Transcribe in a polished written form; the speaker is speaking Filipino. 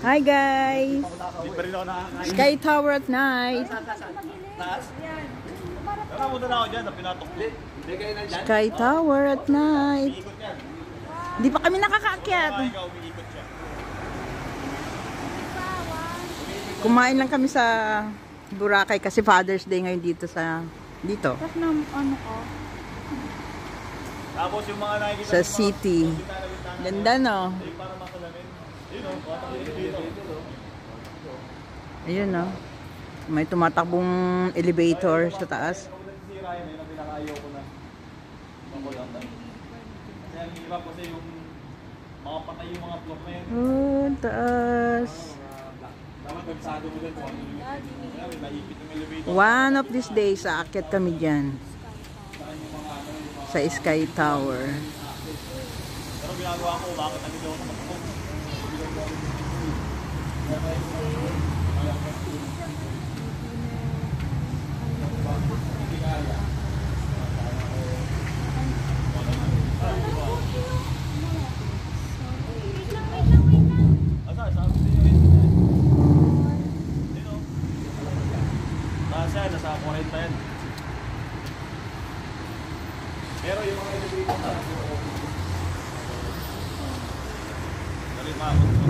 Hi guys! Hindi pa rin ako nakakain. Sky Tower at night. Taas? Tara, muna na ako dyan. Pinatok ko. Hindi kayo na dyan? Sky Tower at night. Umiikot yan. Hindi pa kami nakakaakyat. Ikaw, umiikot siya. Kumain lang kami sa Boracay kasi Father's Day ngayon dito. Tapos na ano ko? Tapos yung mga nakikita Sa city. Ganda no? yung para makalamin. Yun o, patakilin dito. Ayun no? May tumatakbong elevator sa taas. Kung si Ryan, yun ang pinakaayaw ko na. Makulang tayo. Kasi ang hirap kasi yung makapatay yung mga block na yun. Oh, taas. Dapat nagsado mo din kung ano yung naipit yung elevator. One of these days, aakyat kami dyan. Sa Sky Tower. Pero ginagawa ko, bakit nandito ako magpapag? Nasa 40 yan. Pero yung mga elevator na dali pa ako.